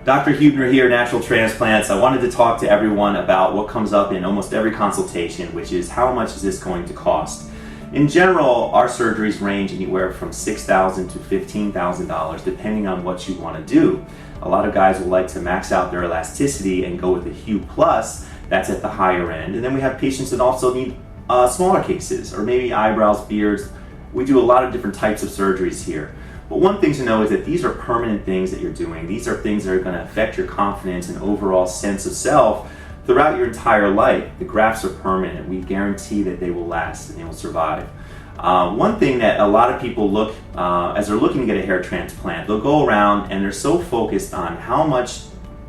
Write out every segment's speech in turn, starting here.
Dr. Huebner here, Natural Transplants. I wanted to talk to everyone about what comes up in almost every consultation, which is how much is this going to cost? In general, our surgeries range anywhere from $6,000 to $15,000 depending on what you want to do. A lot of guys will like to max out their elasticity and go with a Hue Plus, that's at the higher end. And then we have patients that also need smaller cases, or maybe eyebrows, beards. We do a lot of different types of surgeries here. But one thing to know is that these are permanent things that you're doing. These are things that are going to affect your confidence and overall sense of self throughout your entire life. The grafts are permanent. We guarantee that they will last and they will survive. One thing that a lot of people look, as they're looking to get a hair transplant, they'll go around and they're so focused on how much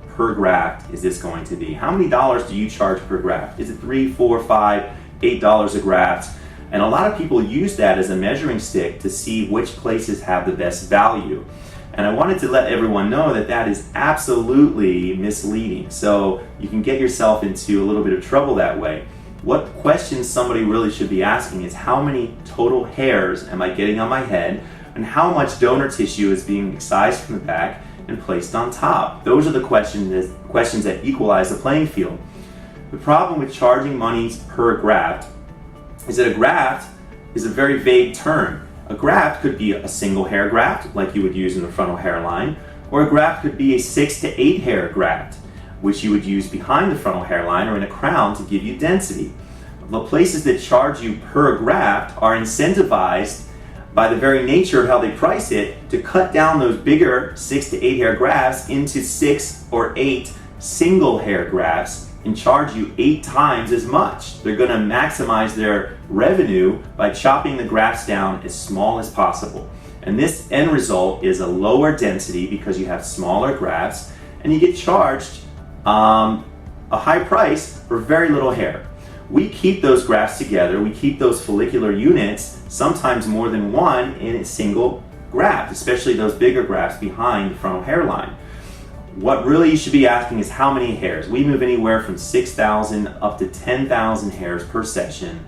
per graft is this going to be. How many dollars do you charge per graft? Is it $3, $4, $5, $8 a graft? And a lot of people use that as a measuring stick to see which places have the best value. And I wanted to let everyone know that that is absolutely misleading. So you can get yourself into a little bit of trouble that way. What questions somebody really should be asking is how many total hairs am I getting on my head, and how much donor tissue is being excised from the back and placed on top. Those are the questions that equalize the playing field. The problem with charging money per graft is that a graft is a very vague term. A graft could be a single hair graft, like you would use in the frontal hairline, or a graft could be a 6 to 8 hair graft, which you would use behind the frontal hairline or in a crown to give you density. The places that charge you per graft are incentivized by the very nature of how they price it to cut down those bigger 6 to 8 hair grafts into 6 or 8 single hair grafts and charge you 8 times as much. They're going to maximize their revenue by chopping the grafts down as small as possible. And this end result is a lower density because you have smaller grafts, and you get charged a high price for very little hair. We keep those grafts together, we keep those follicular units, sometimes more than one, in a single graft, especially those bigger grafts behind the frontal hairline. What really you should be asking is how many hairs. We move anywhere from 6,000 up to 10,000 hairs per session.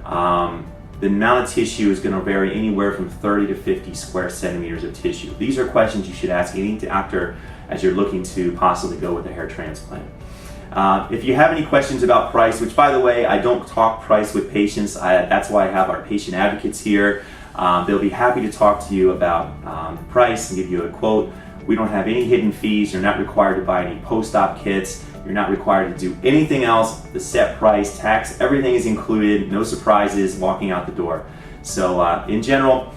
The amount of tissue is going to vary anywhere from 30 to 50 square centimeters of tissue. These are questions you should ask any doctor as you're looking to possibly go with a hair transplant. If you have any questions about price, which by the way, I don't talk price with patients, that's why I have our patient advocates here. They'll be happy to talk to you about the price and give you a quote. We don't have any hidden fees. You're not required to buy any post-op kits. You're not required to do anything else. The set price, tax, everything is included. No surprises walking out the door. So in general,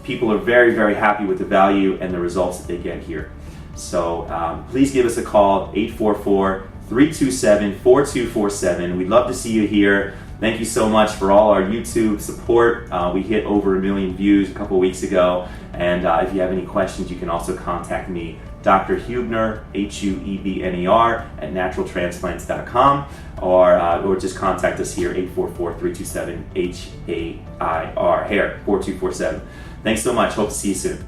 people are very, very happy with the value and the results that they get here. So please give us a call, 844-327-4247. We'd love to see you here. Thank you so much for all our YouTube support. We hit over 1 million views a couple weeks ago. And if you have any questions, you can also contact me, Dr. Huebner, Huebner, at naturaltransplants.com, or just contact us here, 844-327-HAIR, hair, 4247. Thanks so much. Hope to see you soon.